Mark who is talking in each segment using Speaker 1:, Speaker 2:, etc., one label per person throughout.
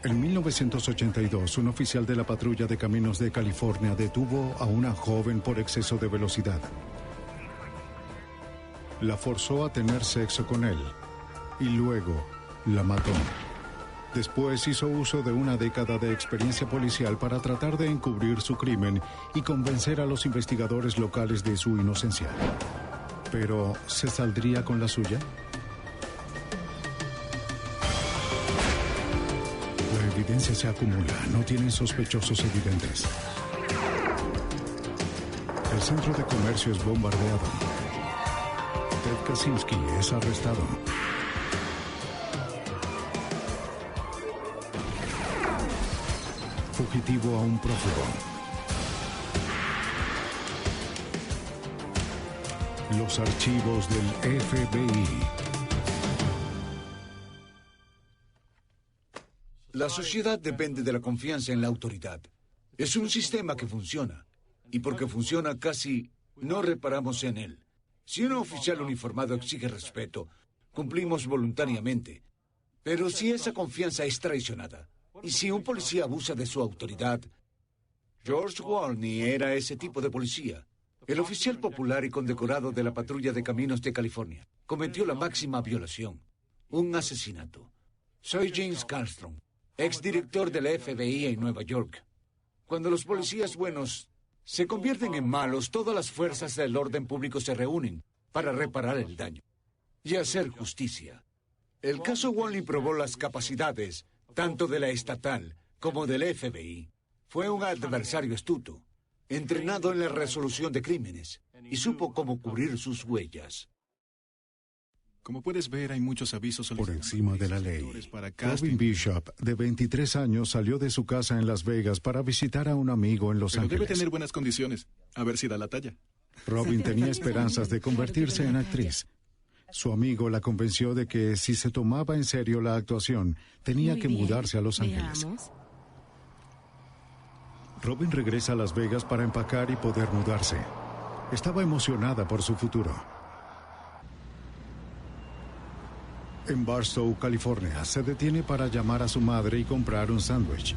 Speaker 1: En 1982, un oficial de la patrulla de caminos de California detuvo a una joven por exceso de velocidad. La forzó a tener sexo con él y luego la mató. Después hizo uso de una década de experiencia policial para tratar de encubrir su crimen y convencer a los investigadores locales de su inocencia. ¿Pero se saldría con la suya? La evidencia se acumula, no tienen sospechosos evidentes. El centro de comercio es bombardeado. Ted Kaczynski es arrestado. Fugitivo a un prófugo. Los archivos del FBI.
Speaker 2: La sociedad depende de la confianza en la autoridad. Es un sistema que funciona. Y porque funciona casi no reparamos en él. Si un oficial uniformado exige respeto, cumplimos voluntariamente. Pero si esa confianza es traicionada, y si un policía abusa de su autoridad, George Wolny era ese tipo de policía. El oficial popular y condecorado de la patrulla de caminos de California cometió la máxima violación, un asesinato. Soy James Carlstrom, exdirector del FBI en Nueva York. Cuando los policías buenos se convierten en malos, todas las fuerzas del orden público se reúnen para reparar el daño y hacer justicia. El caso Wolny probó las capacidades tanto de la estatal como del FBI. Fue un adversario astuto, entrenado en la resolución de crímenes, y supo cómo cubrir sus huellas.
Speaker 3: Como puedes ver, hay muchos avisos
Speaker 1: por encima de la ley.
Speaker 3: Para
Speaker 1: Robin Bishop, de 23 años, salió de su casa en Las Vegas para visitar a un amigo en Los Ángeles.
Speaker 3: Debe tener buenas condiciones. A ver si da la talla.
Speaker 1: Robin tenía esperanzas de convertirse en actriz. Su amigo la convenció de que si se tomaba en serio la actuación, tenía que mudarse a Los Ángeles. Robin regresa a Las Vegas para empacar y poder mudarse. Estaba emocionada por su futuro. En Barstow, California, se detiene para llamar a su madre y comprar un sándwich.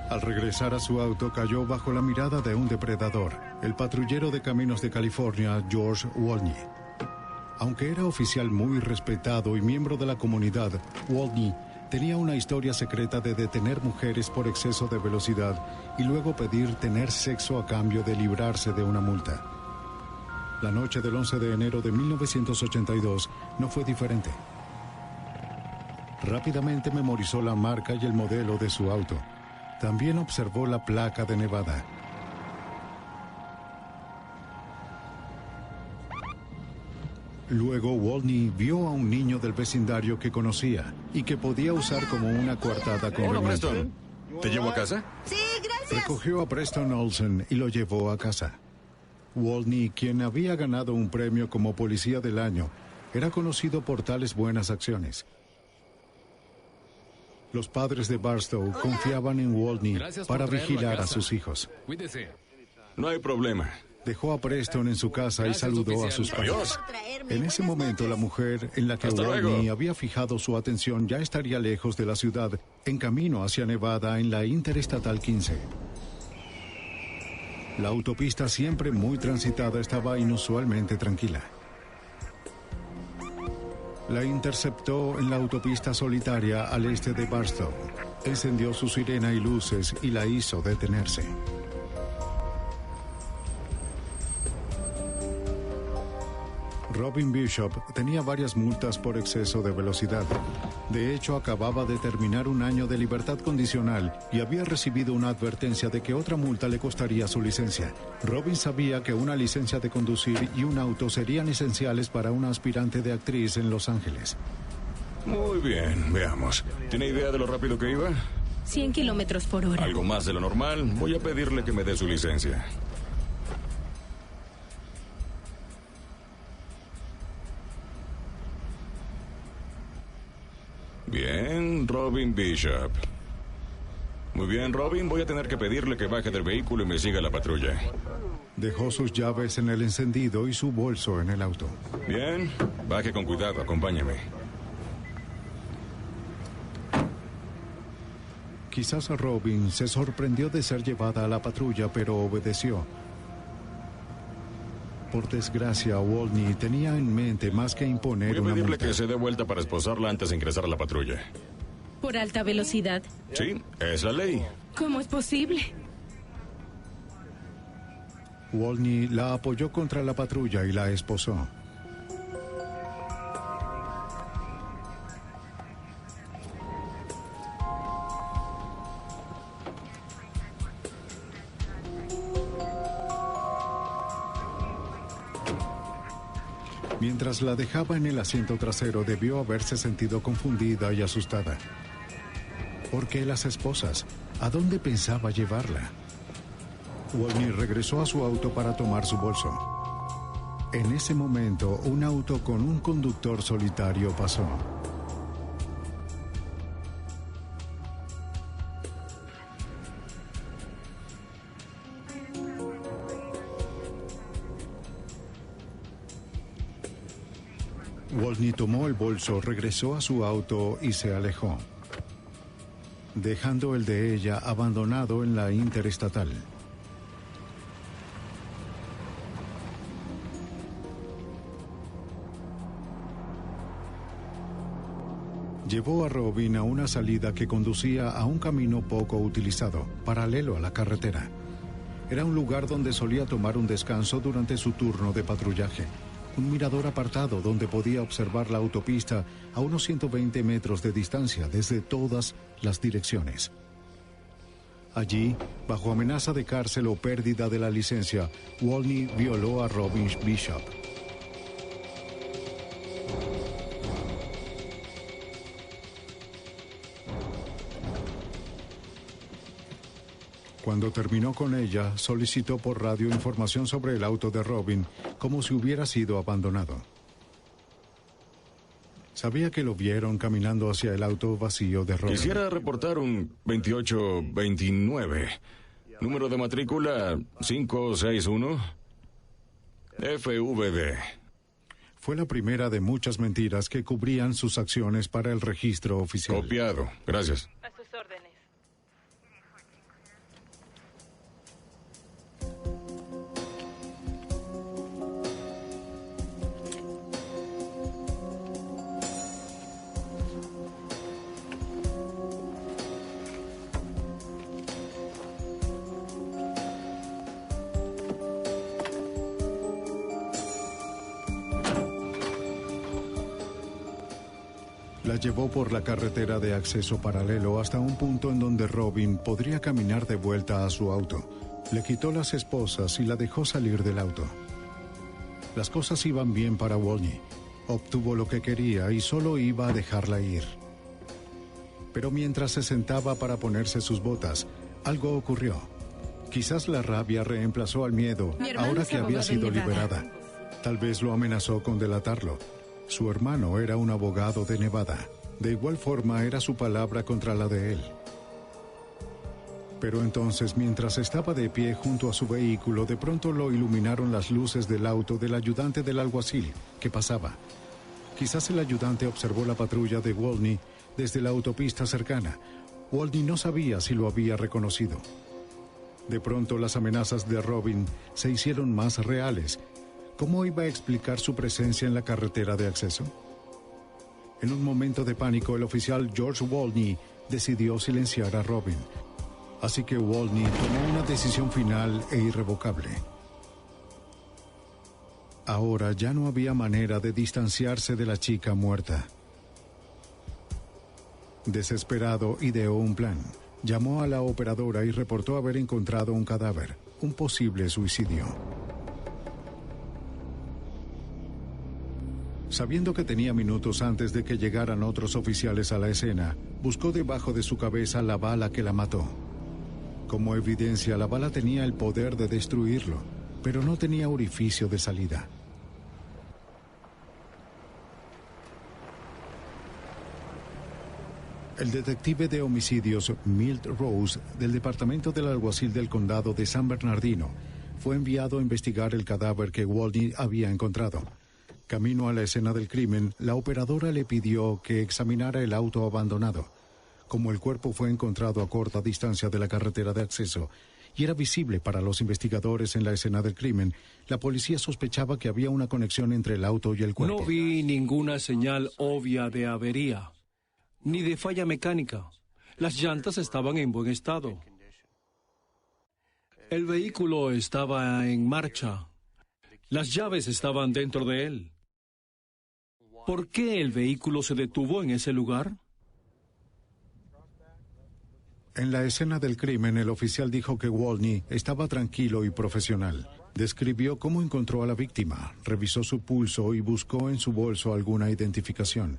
Speaker 1: Al regresar a su auto, cayó bajo la mirada de un depredador, el patrullero de caminos de California, George Wolny. Aunque era oficial muy respetado y miembro de la comunidad, Wolny tenía una historia secreta de detener mujeres por exceso de velocidad y luego pedir tener sexo a cambio de librarse de una multa. La noche del 11 de enero de 1982 no fue diferente. Rápidamente memorizó la marca y el modelo de su auto. También observó la placa de Nevada. Luego, Wolny vio a un niño del vecindario que conocía y que podía usar como una coartada conveniente.
Speaker 4: Hola, Preston. ¿Te llevo a casa?
Speaker 5: Sí, gracias.
Speaker 1: Recogió a Preston Olsen y lo llevó a casa. Wolny, quien había ganado un premio como policía del año, era conocido por tales buenas acciones. Los padres de Barstow confiaban en Wolny para vigilar a sus hijos.
Speaker 4: Cuídese. No hay problema.
Speaker 1: Dejó a Preston en su casa y saludó a sus padres. En ese momento, la mujer en la que Wolny había fijado su atención ya estaría lejos de la ciudad, en camino hacia Nevada en la Interestatal 15. La autopista, siempre muy transitada, estaba inusualmente tranquila. La interceptó en la autopista solitaria al este de Barstow. Encendió su sirena y luces y la hizo detenerse. Robin Bishop tenía varias multas por exceso de velocidad. De hecho, acababa de terminar un año de libertad condicional y había recibido una advertencia de que otra multa le costaría su licencia. Robin sabía que una licencia de conducir y un auto serían esenciales para una aspirante de actriz en Los Ángeles.
Speaker 4: Muy bien, veamos. ¿Tiene idea de lo rápido que iba?
Speaker 6: 100 kilómetros por hora.
Speaker 4: Algo más de lo normal. Voy a pedirle que me dé su licencia. Bien, Robin Bishop. Muy bien, Robin, voy a tener que pedirle que baje del vehículo y me siga la patrulla.
Speaker 1: Dejó sus llaves en el encendido y su bolso en el auto.
Speaker 4: Bien, baje con cuidado, acompáñeme.
Speaker 1: Quizás Robin se sorprendió de ser llevada a la patrulla, pero obedeció. Por desgracia, Wolney tenía en mente más que imponer
Speaker 4: Voy a
Speaker 1: una
Speaker 4: pedirle
Speaker 1: multa.
Speaker 4: que se dé vuelta para esposarla antes de ingresar a la patrulla.
Speaker 6: ¿Por alta velocidad?
Speaker 4: Sí, es la ley.
Speaker 6: ¿Cómo es posible?
Speaker 1: Wolney la apoyó contra la patrulla y la esposó. Mientras la dejaba en el asiento trasero, debió haberse sentido confundida y asustada. ¿Por qué las esposas? ¿A dónde pensaba llevarla? Wolney regresó a su auto para tomar su bolso. En ese momento, un auto con un conductor solitario pasó. Wolney tomó el bolso, regresó a su auto y se alejó, dejando el de ella abandonado en la interestatal. Llevó a Robin a una salida que conducía a un camino poco utilizado, paralelo a la carretera. Era un lugar donde solía tomar un descanso durante su turno de patrullaje. Un mirador apartado donde podía observar la autopista a unos 120 metros de distancia desde todas las direcciones. Allí, bajo amenaza de cárcel o pérdida de la licencia, Wolney violó a Robin Bishop. Cuando terminó con ella, solicitó por radio información sobre el auto de Robin, como si hubiera sido abandonado. Sabía que lo vieron caminando hacia el auto vacío de Robin.
Speaker 4: Quisiera reportar un 2829. Número de matrícula 561 FVD.
Speaker 1: Fue la primera de muchas mentiras que cubrían sus acciones para el registro oficial.
Speaker 4: Copiado. Gracias.
Speaker 6: A sus órdenes.
Speaker 1: La llevó por la carretera de acceso paralelo hasta un punto en donde Robin podría caminar de vuelta a su auto. Le quitó las esposas y la dejó salir del auto. Las cosas iban bien para Wolney. Obtuvo lo que quería y solo iba a dejarla ir. Pero mientras se sentaba para ponerse sus botas, algo ocurrió. Quizás la rabia reemplazó al miedo ahora que había sido liberada. Tal vez lo amenazó con delatarlo. Su hermano era un abogado de Nevada. De igual forma era su palabra contra la de él. Pero entonces, mientras estaba de pie junto a su vehículo, de pronto lo iluminaron las luces del auto del ayudante del alguacil que pasaba. Quizás el ayudante observó la patrulla de Wolney desde la autopista cercana. Wolney no sabía si lo había reconocido. De pronto las amenazas de Robin se hicieron más reales. ¿Cómo iba a explicar su presencia en la carretera de acceso? En un momento de pánico, el oficial George Wolney decidió silenciar a Robin. Así que Wolney tomó una decisión final e irrevocable. Ahora ya no había manera de distanciarse de la chica muerta. Desesperado, ideó un plan. Llamó a la operadora y reportó haber encontrado un cadáver, un posible suicidio. Sabiendo que tenía minutos antes de que llegaran otros oficiales a la escena, buscó debajo de su cabeza la bala que la mató. Como evidencia, la bala tenía el poder de destruirlo, pero no tenía orificio de salida. El detective de homicidios Milt Rose, del departamento del alguacil del condado de San Bernardino, fue enviado a investigar el cadáver que Wolney había encontrado. Camino a la escena del crimen, la operadora le pidió que examinara el auto abandonado. Como el cuerpo fue encontrado a corta distancia de la carretera de acceso y era visible para los investigadores en la escena del crimen, la policía sospechaba que había una conexión entre el auto y el cuerpo.
Speaker 5: No vi ninguna señal obvia de avería, ni de falla mecánica. Las llantas estaban en buen estado. El vehículo estaba en marcha. Las llaves estaban dentro de él. ¿Por qué el vehículo se detuvo en ese lugar?
Speaker 1: En la escena del crimen, el oficial dijo que Wolny estaba tranquilo y profesional. Describió cómo encontró a la víctima, revisó su pulso y buscó en su bolso alguna identificación.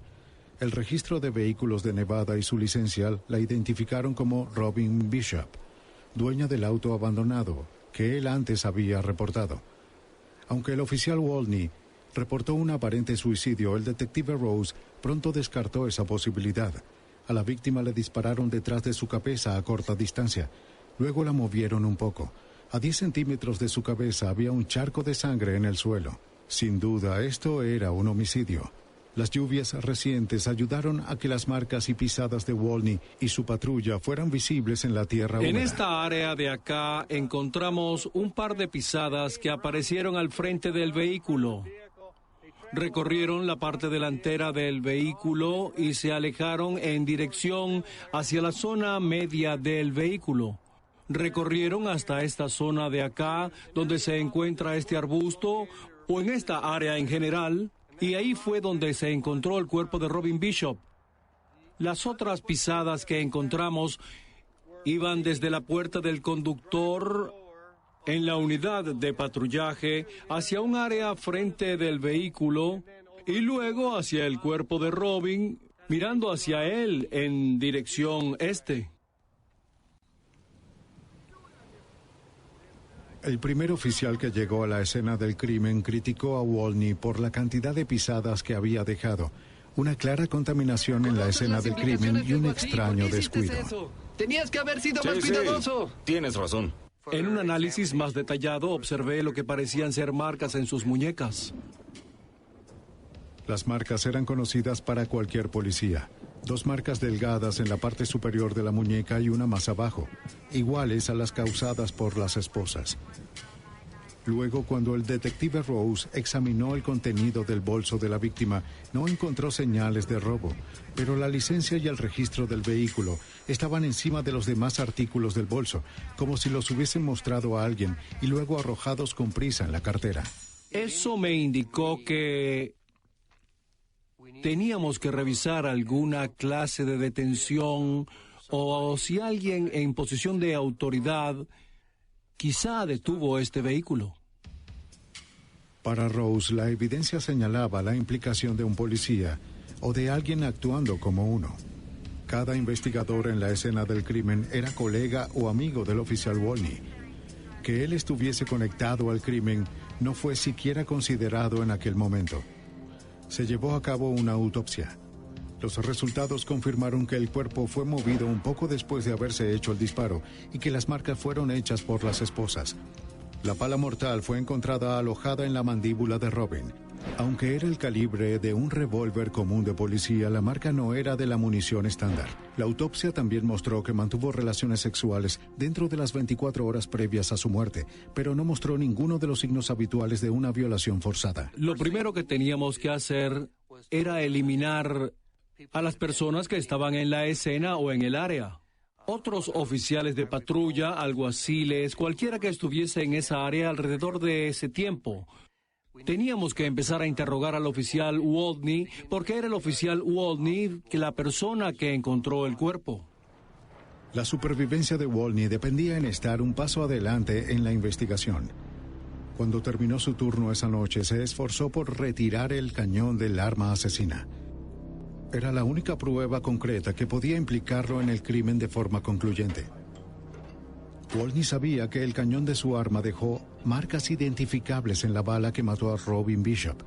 Speaker 1: El registro de vehículos de Nevada y su licencia la identificaron como Robin Bishop, dueña del auto abandonado, que él antes había reportado. Aunque el oficial Wolny reportó un aparente suicidio, el detective Rose pronto descartó esa posibilidad. A la víctima le dispararon detrás de su cabeza a corta distancia. Luego la movieron un poco. A 10 centímetros de su cabeza había un charco de sangre en el suelo. Sin duda, esto era un homicidio. Las lluvias recientes ayudaron a que las marcas y pisadas de Wolny y su patrulla fueran visibles en la tierra húmeda.
Speaker 5: En esta área de acá encontramos un par de pisadas que aparecieron al frente del vehículo. Recorrieron la parte delantera del vehículo y se alejaron en dirección hacia la zona media del vehículo. Recorrieron hasta esta zona de acá, donde se encuentra este arbusto, o en esta área en general, y ahí fue donde se encontró el cuerpo de Robin Bishop. Las otras pisadas que encontramos iban desde la puerta del conductor en la unidad de patrullaje hacia un área frente del vehículo y luego hacia el cuerpo de Robin, mirando hacia él en dirección este.
Speaker 1: El primer oficial que llegó a la escena del crimen criticó a Wolny por la cantidad de pisadas que había dejado, una clara contaminación en la escena del crimen y un extraño descuido.
Speaker 7: Tenías que haber sido más cuidadoso.
Speaker 4: Tienes razón.
Speaker 5: En un análisis más detallado observé lo que parecían ser marcas en sus muñecas.
Speaker 1: Las marcas eran conocidas para cualquier policía. 2 marcas delgadas en la parte superior de la muñeca y una más abajo, iguales a las causadas por las esposas. Luego, cuando el detective Rose examinó el contenido del bolso de la víctima, no encontró señales de robo, pero la licencia y el registro del vehículo estaban encima de los demás artículos del bolso, como si los hubiesen mostrado a alguien y luego arrojados con prisa en la cartera.
Speaker 5: Eso me indicó que teníamos que revisar alguna clase de detención o si alguien en posición de autoridad quizá detuvo este vehículo.
Speaker 1: Para Rose, la evidencia señalaba la implicación de un policía o de alguien actuando como uno. Cada investigador en la escena del crimen era colega o amigo del oficial Wolny. Que él estuviese conectado al crimen no fue siquiera considerado en aquel momento. Se llevó a cabo una autopsia. Los resultados confirmaron que el cuerpo fue movido un poco después de haberse hecho el disparo y que las marcas fueron hechas por las esposas. La pala mortal fue encontrada alojada en la mandíbula de Robin. Aunque era el calibre de un revólver común de policía, la marca no era de la munición estándar. La autopsia también mostró que mantuvo relaciones sexuales dentro de las 24 horas previas a su muerte, pero no mostró ninguno de los signos habituales de una violación forzada.
Speaker 5: Lo primero que teníamos que hacer era eliminar a las personas que estaban en la escena o en el área. Otros oficiales de patrulla, alguaciles, cualquiera que estuviese en esa área alrededor de ese tiempo. Teníamos que empezar a interrogar al oficial Wolny, porque era el oficial Wolny la persona que encontró el cuerpo.
Speaker 1: La supervivencia de Wolny dependía en estar un paso adelante en la investigación. Cuando terminó su turno esa noche, se esforzó por retirar el cañón del arma asesina. Era la única prueba concreta que podía implicarlo en el crimen de forma concluyente. Wolny sabía que el cañón de su arma dejó marcas identificables en la bala que mató a Robin Bishop.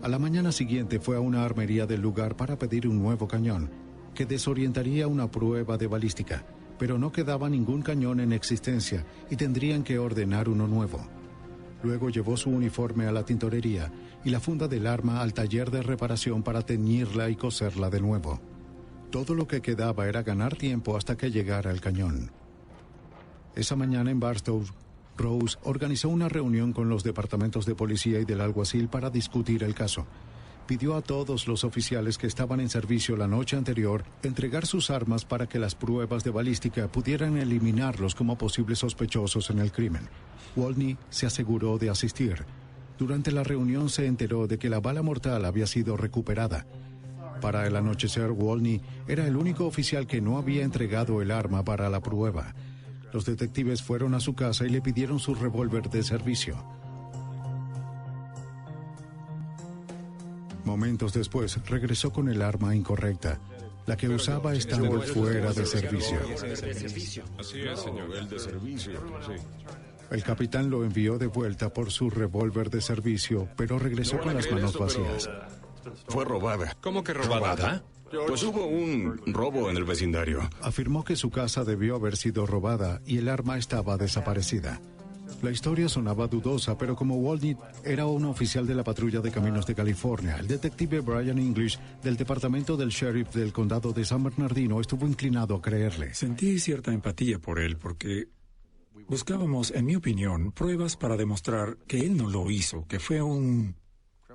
Speaker 1: A la mañana siguiente fue a una armería del lugar para pedir un nuevo cañón, que desorientaría una prueba de balística, pero no quedaba ningún cañón en existencia y tendrían que ordenar uno nuevo. Luego llevó su uniforme a la tintorería y la funda del arma al taller de reparación para teñirla y coserla de nuevo. Todo lo que quedaba era ganar tiempo hasta que llegara el cañón. Esa mañana en Barstow, Rose organizó una reunión con los departamentos de policía y del alguacil para discutir el caso. Pidió a todos los oficiales que estaban en servicio la noche anterior entregar sus armas para que las pruebas de balística pudieran eliminarlos como posibles sospechosos en el crimen. Wolny se aseguró de asistir. Durante la reunión se enteró de que la bala mortal había sido recuperada. Para el anochecer, Wolny era el único oficial que no había entregado el arma para la prueba. Los detectives fueron a su casa y le pidieron su revólver de servicio. Momentos después, regresó con el arma incorrecta. La que usaba estaba fuera de servicio.
Speaker 4: Así es, señor, el de servicio. Sí.
Speaker 1: El capitán lo envió de vuelta por su revólver de servicio, pero regresó con las manos vacías.
Speaker 4: Fue robada.
Speaker 7: ¿Cómo que robada?
Speaker 4: Pues hubo un robo en el vecindario.
Speaker 1: Afirmó que su casa debió haber sido robada y el arma estaba desaparecida. La historia sonaba dudosa, pero como Wolny era un oficial de la patrulla de caminos de California, el detective Brian English del departamento del sheriff del condado de San Bernardino estuvo inclinado a creerle.
Speaker 8: Sentí cierta empatía por él porque buscábamos, en mi opinión, pruebas para demostrar que él no lo hizo, que fue un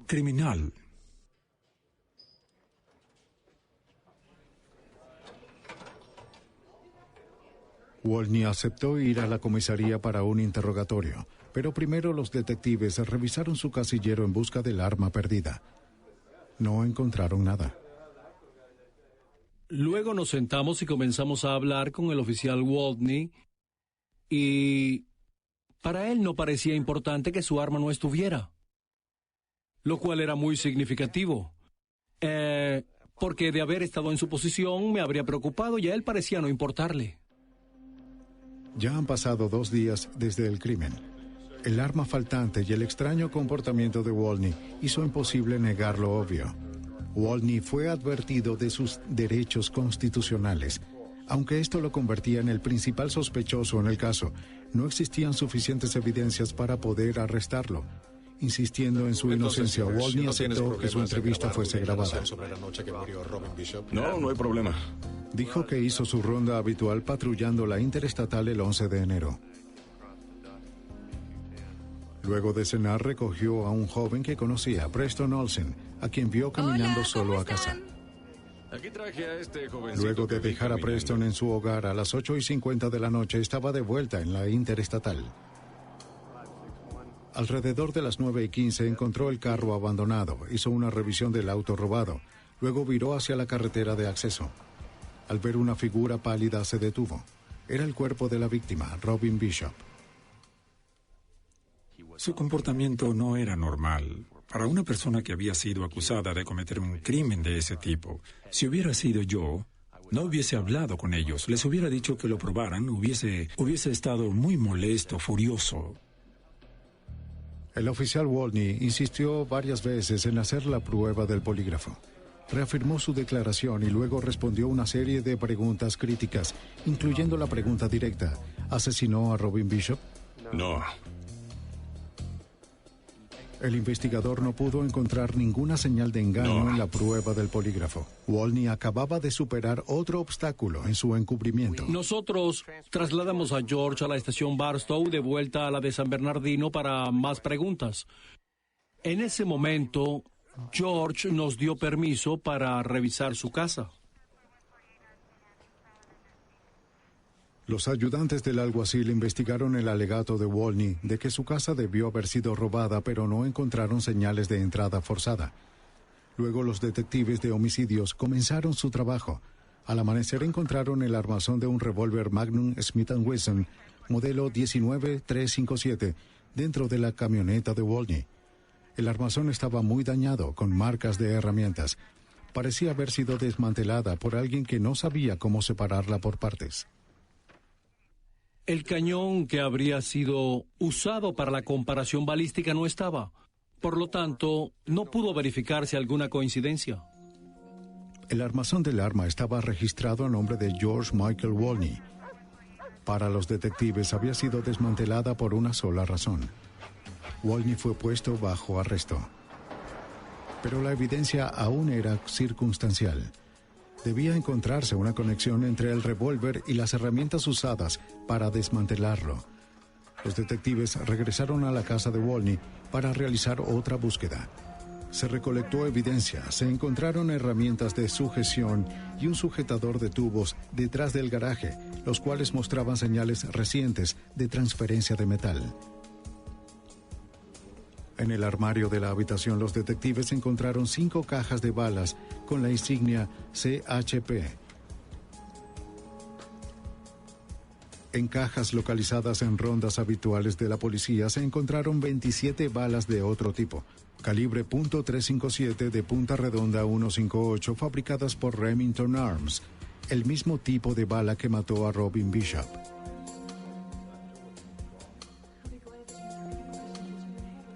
Speaker 8: criminal.
Speaker 1: Wolny aceptó ir a la comisaría para un interrogatorio, pero primero los detectives revisaron su casillero en busca del arma perdida. No encontraron nada.
Speaker 5: Luego nos sentamos y comenzamos a hablar con el oficial Wolny y para él no parecía importante que su arma no estuviera, lo cual era muy significativo, porque de haber estado en su posición me habría preocupado y a él parecía no importarle.
Speaker 1: Ya han pasado 2 días desde el crimen. El arma faltante y el extraño comportamiento de Wolny hizo imposible negar lo obvio. Wolny fue advertido de sus derechos constitucionales. Aunque esto lo convertía en el principal sospechoso en el caso, no existían suficientes evidencias para poder arrestarlo. Insistiendo en su inocencia, Wolny aceptó que su entrevista fuese grabada.
Speaker 4: No hay problema.
Speaker 1: Dijo que hizo su ronda habitual patrullando la interestatal el 11 de enero. Luego de cenar, recogió a un joven que conocía, Preston Olsen, a quien vio caminando solo a casa.
Speaker 4: Aquí traje a este jovencito.
Speaker 1: Luego de dejar a Preston en su hogar a las 8:50 de la noche, estaba de vuelta en la interestatal. Alrededor de las 9:15 encontró el carro abandonado, hizo una revisión del auto robado, luego viró hacia la carretera de acceso. Al ver una figura pálida se detuvo. Era el cuerpo de la víctima, Robin Bishop.
Speaker 8: Su comportamiento no era normal. Para una persona que había sido acusada de cometer un crimen de ese tipo, si hubiera sido yo, no hubiese hablado con ellos, les hubiera dicho que lo probaran, hubiese estado muy molesto, furioso.
Speaker 1: El oficial Wolny insistió varias veces en hacer la prueba del polígrafo. Reafirmó su declaración y luego respondió una serie de preguntas críticas, incluyendo la pregunta directa: ¿asesinó a Robin Bishop?
Speaker 4: No.
Speaker 1: El investigador no pudo encontrar ninguna señal de engaño en la prueba del polígrafo. Wolny acababa de superar otro obstáculo en su encubrimiento.
Speaker 5: Nosotros trasladamos a George a la estación Barstow de vuelta a la de San Bernardino para más preguntas. En ese momento, George nos dio permiso para revisar su casa.
Speaker 1: Los ayudantes del alguacil investigaron el alegato de Wolny de que su casa debió haber sido robada, pero no encontraron señales de entrada forzada. Luego los detectives de homicidios comenzaron su trabajo. Al amanecer encontraron el armazón de un revólver Magnum Smith & Wesson, modelo 19357, dentro de la camioneta de Wolny. El armazón estaba muy dañado, con marcas de herramientas. Parecía haber sido desmantelada por alguien que no sabía cómo separarla por partes.
Speaker 5: El cañón que habría sido usado para la comparación balística no estaba. Por lo tanto, no pudo verificarse alguna coincidencia.
Speaker 1: El armazón del arma estaba registrado a nombre de George Michael Wolny. Para los detectives había sido desmantelada por una sola razón. Wolny fue puesto bajo arresto. Pero la evidencia aún era circunstancial. Debía encontrarse una conexión entre el revólver y las herramientas usadas para desmantelarlo. Los detectives regresaron a la casa de Wolny para realizar otra búsqueda. Se recolectó evidencia, se encontraron herramientas de sujeción y un sujetador de tubos detrás del garaje, los cuales mostraban señales recientes de transferencia de metal. En el armario de la habitación, los detectives encontraron 5 cajas de balas con la insignia CHP. En cajas localizadas en rondas habituales de la policía se encontraron 27 balas de otro tipo, calibre .357 de punta redonda 158, fabricadas por Remington Arms, el mismo tipo de bala que mató a Robin Bishop.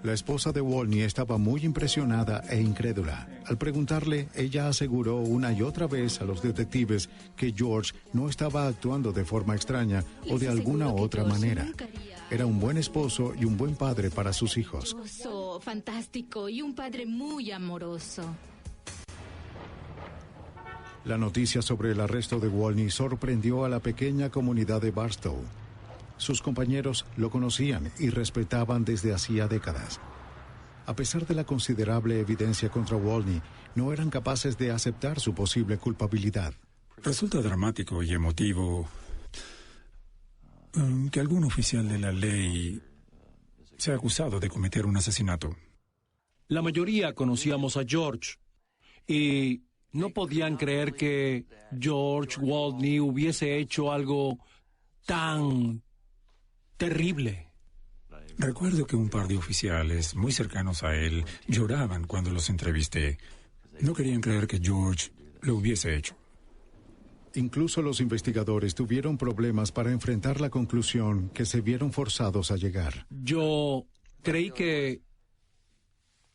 Speaker 1: La esposa de Wolny estaba muy impresionada e incrédula. Al preguntarle, ella aseguró una y otra vez a los detectives que George no estaba actuando de forma extraña o de alguna otra manera. Era un buen esposo y un buen padre para sus hijos.
Speaker 9: Fantástico y un padre muy amoroso.
Speaker 1: La noticia sobre el arresto de Wolny sorprendió a la pequeña comunidad de Barstow. Sus compañeros lo conocían y respetaban desde hacía décadas. A pesar de la considerable evidencia contra Wolny, no eran capaces de aceptar su posible culpabilidad.
Speaker 8: Resulta dramático y emotivo que algún oficial de la ley sea acusado de cometer un asesinato.
Speaker 5: La mayoría conocíamos a George y no podían creer que George Wolny hubiese hecho algo tan terrible.
Speaker 8: Recuerdo que un par de oficiales muy cercanos a él lloraban cuando los entrevisté. No querían creer que George lo hubiese hecho.
Speaker 1: Incluso los investigadores tuvieron problemas para enfrentar la conclusión que se vieron forzados a llegar.
Speaker 5: Yo creí que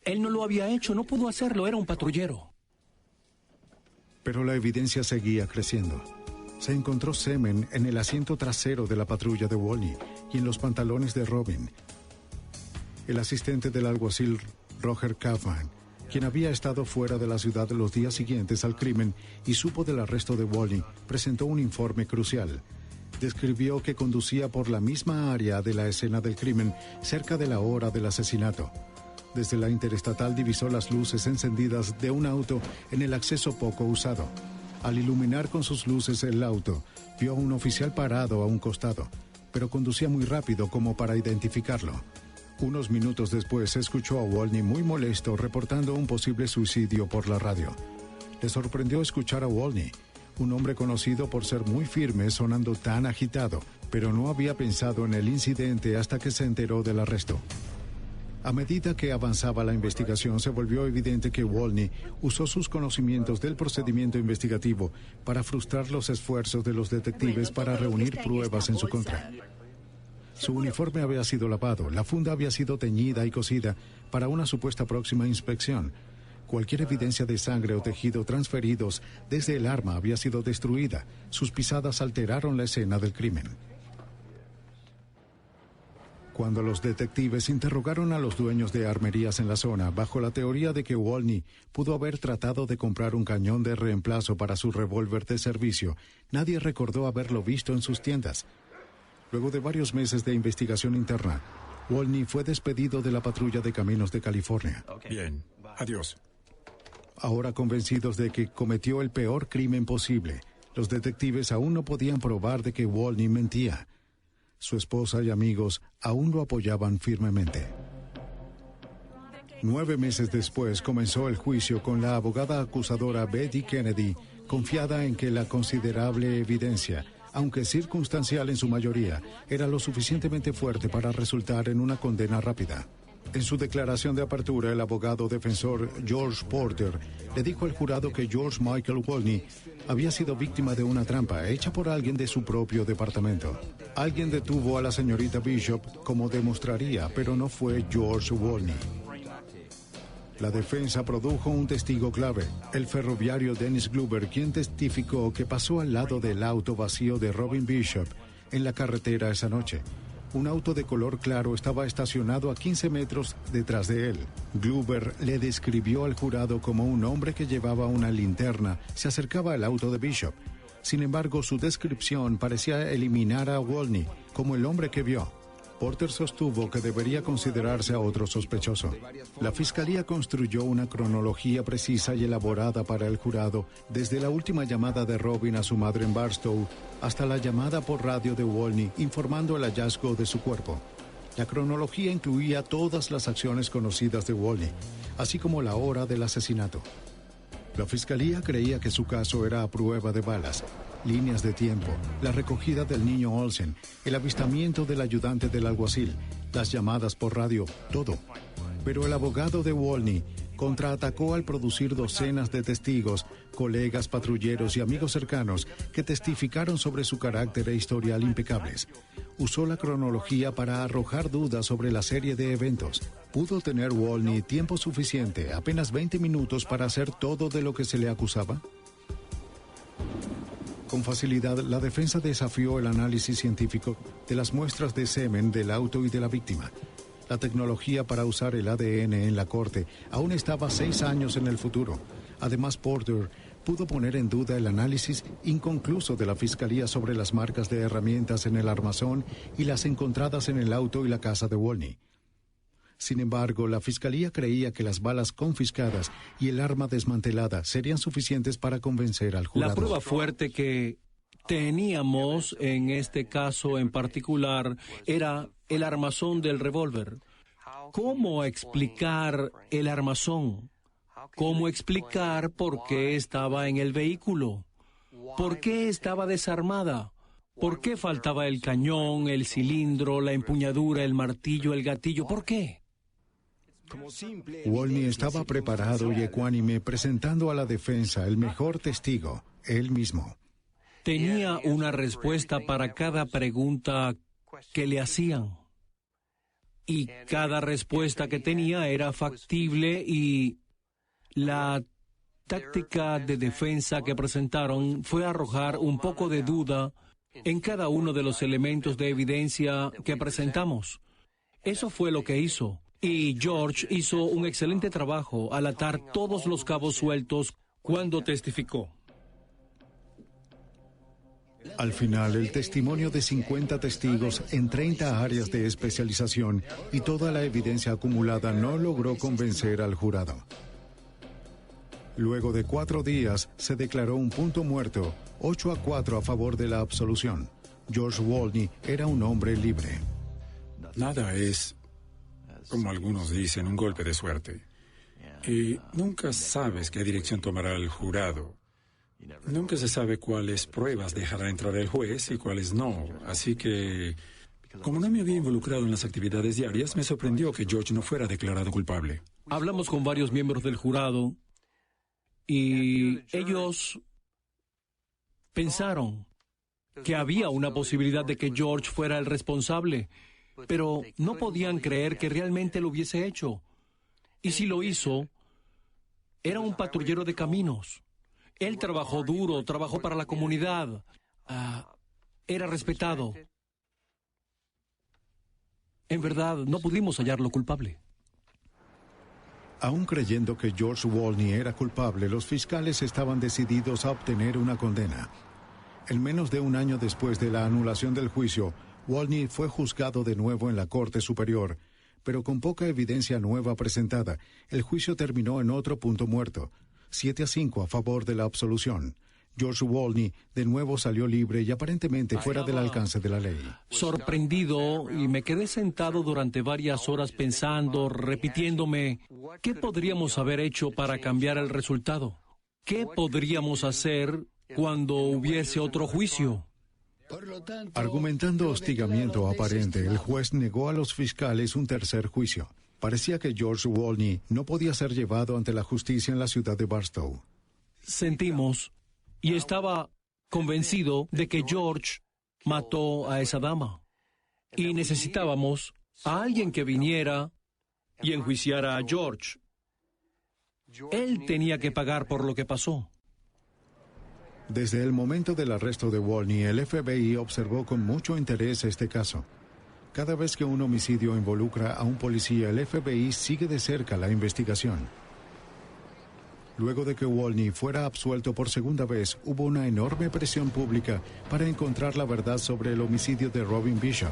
Speaker 5: él no lo había hecho, no pudo hacerlo, era un patrullero.
Speaker 1: Pero la evidencia seguía creciendo. Se encontró semen en el asiento trasero de la patrulla de Wolny y en los pantalones de Robin. El asistente del alguacil Roger Kaufman, quien había estado fuera de la ciudad los días siguientes al crimen y supo del arresto de Wolny, presentó un informe crucial. Describió que conducía por la misma área de la escena del crimen cerca de la hora del asesinato. Desde la interestatal divisó las luces encendidas de un auto en el acceso poco usado. Al iluminar con sus luces el auto, vio a un oficial parado a un costado, pero conducía muy rápido como para identificarlo. Unos minutos después escuchó a Wolny muy molesto reportando un posible suicidio por la radio. Le sorprendió escuchar a Wolny, un hombre conocido por ser muy firme sonando tan agitado, pero no había pensado en el incidente hasta que se enteró del arresto. A medida que avanzaba la investigación, se volvió evidente que Wolny usó sus conocimientos del procedimiento investigativo para frustrar los esfuerzos de los detectives para reunir pruebas en su contra. Su uniforme había sido lavado, la funda había sido teñida y cosida para una supuesta próxima inspección. Cualquier evidencia de sangre o tejido transferidos desde el arma había sido destruida. Sus pisadas alteraron la escena del crimen. Cuando los detectives interrogaron a los dueños de armerías en la zona, bajo la teoría de que Wolny pudo haber tratado de comprar un cañón de reemplazo para su revólver de servicio, nadie recordó haberlo visto en sus tiendas. Luego de varios meses de investigación interna, Wolny fue despedido de la patrulla de caminos de California.
Speaker 8: Bien, adiós.
Speaker 1: Ahora convencidos de que cometió el peor crimen posible, los detectives aún no podían probar de que Wolny mentía. Su esposa y amigos aún lo apoyaban firmemente. 9 meses después comenzó el juicio con la abogada acusadora Betty Kennedy, confiada en que la considerable evidencia, aunque circunstancial en su mayoría, era lo suficientemente fuerte para resultar en una condena rápida. En su declaración de apertura, el abogado defensor George Porter le dijo al jurado que George Michael Wolny había sido víctima de una trampa hecha por alguien de su propio departamento. Alguien detuvo a la señorita Bishop, como demostraría, pero no fue George Wolny. La defensa produjo un testigo clave, el ferroviario Dennis Glover, quien testificó que pasó al lado del auto vacío de Robin Bishop en la carretera esa noche. Un auto de color claro estaba estacionado a 15 metros detrás de él. Glover le describió al jurado como un hombre que llevaba una linterna. Se acercaba al auto de Bishop. Sin embargo, su descripción parecía eliminar a Wolny como el hombre que vio. Porter sostuvo que debería considerarse a otro sospechoso. La fiscalía construyó una cronología precisa y elaborada para el jurado, desde la última llamada de Robin a su madre en Barstow hasta la llamada por radio de Wolny informando el hallazgo de su cuerpo. La cronología incluía todas las acciones conocidas de Wolny, así como la hora del asesinato. La fiscalía creía que su caso era a prueba de balas, líneas de tiempo, la recogida del niño Olsen, el avistamiento del ayudante del alguacil, las llamadas por radio, todo. Pero el abogado de Wolny contraatacó al producir docenas de testigos, colegas patrulleros y amigos cercanos que testificaron sobre su carácter e historial impecables. Usó la cronología para arrojar dudas sobre la serie de eventos. ¿Pudo tener Wolny tiempo suficiente, apenas 20 minutos, para hacer todo de lo que se le acusaba? Con facilidad, la defensa desafió el análisis científico de las muestras de semen del auto y de la víctima. La tecnología para usar el ADN en la corte aún estaba 6 años en el futuro. Además, Porter pudo poner en duda el análisis inconcluso de la fiscalía sobre las marcas de herramientas en el armazón y las encontradas en el auto y la casa de Wolny. Sin embargo, la fiscalía creía que las balas confiscadas y el arma desmantelada serían suficientes para convencer al jurado.
Speaker 5: La prueba fuerte que teníamos en este caso en particular era el armazón del revólver. ¿Cómo explicar el armazón? ¿Cómo explicar por qué estaba en el vehículo? ¿Por qué estaba desarmada? ¿Por qué faltaba el cañón, el cilindro, la empuñadura, el martillo, el gatillo? ¿Por qué?
Speaker 1: Wolny estaba preparado y ecuánime, presentando a la defensa el mejor testigo, él mismo.
Speaker 5: Tenía una respuesta para cada pregunta que le hacían. Y cada respuesta que tenía era factible y la táctica de defensa que presentaron fue arrojar un poco de duda en cada uno de los elementos de evidencia que presentamos. Eso fue lo que hizo. Y George hizo un excelente trabajo al atar todos los cabos sueltos cuando testificó.
Speaker 1: Al final, el testimonio de 50 testigos en 30 áreas de especialización y toda la evidencia acumulada no logró convencer al jurado. Luego de 4 días, se declaró un punto muerto, 8-4 a favor de la absolución. George Wolny era un hombre libre.
Speaker 8: Nada es, como algunos dicen, un golpe de suerte. Y nunca sabes qué dirección tomará el jurado. Nunca se sabe cuáles pruebas dejará entrar el juez y cuáles no. Así que, como no me había involucrado en las actividades diarias, me sorprendió que George no fuera declarado culpable.
Speaker 5: Hablamos con varios miembros del jurado y ellos pensaron que había una posibilidad de que George fuera el responsable, pero no podían creer que realmente lo hubiese hecho. Y si lo hizo, era un patrullero de caminos. Él trabajó duro, trabajó para la comunidad. Era respetado. En verdad, no pudimos hallarlo culpable.
Speaker 1: Aún creyendo que George Wolny era culpable, los fiscales estaban decididos a obtener una condena. En menos de un año después de la anulación del juicio, Wolny fue juzgado de nuevo en la Corte Superior, pero con poca evidencia nueva presentada, el juicio terminó en otro punto muerto, 7-5 a favor de la absolución. George Wolny de nuevo salió libre y aparentemente fuera del alcance de la ley.
Speaker 5: Sorprendido, y me quedé sentado durante varias horas pensando, repitiéndome, ¿qué podríamos haber hecho para cambiar el resultado? ¿Qué podríamos hacer cuando hubiese otro juicio?
Speaker 1: Argumentando hostigamiento aparente, el juez negó a los fiscales un tercer juicio. Parecía que George Wolny no podía ser llevado ante la justicia en la ciudad de Barstow.
Speaker 5: Sentimos, y estaba convencido de que George mató a esa dama. Y necesitábamos a alguien que viniera y enjuiciara a George. Él tenía que pagar por lo que pasó.
Speaker 1: Desde el momento del arresto de Wolny, el FBI observó con mucho interés este caso. Cada vez que un homicidio involucra a un policía, el FBI sigue de cerca la investigación. Luego de que Wolny fuera absuelto por segunda vez, hubo una enorme presión pública para encontrar la verdad sobre el homicidio de Robin Bishop.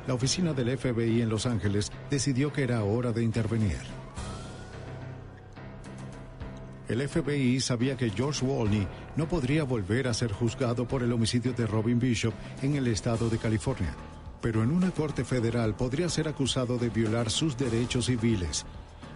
Speaker 1: La oficina del FBI en Los Ángeles decidió que era hora de intervenir. El FBI sabía que George Wolny no podría volver a ser juzgado por el homicidio de Robin Bishop en el estado de California, pero en una corte federal podría ser acusado de violar sus derechos civiles.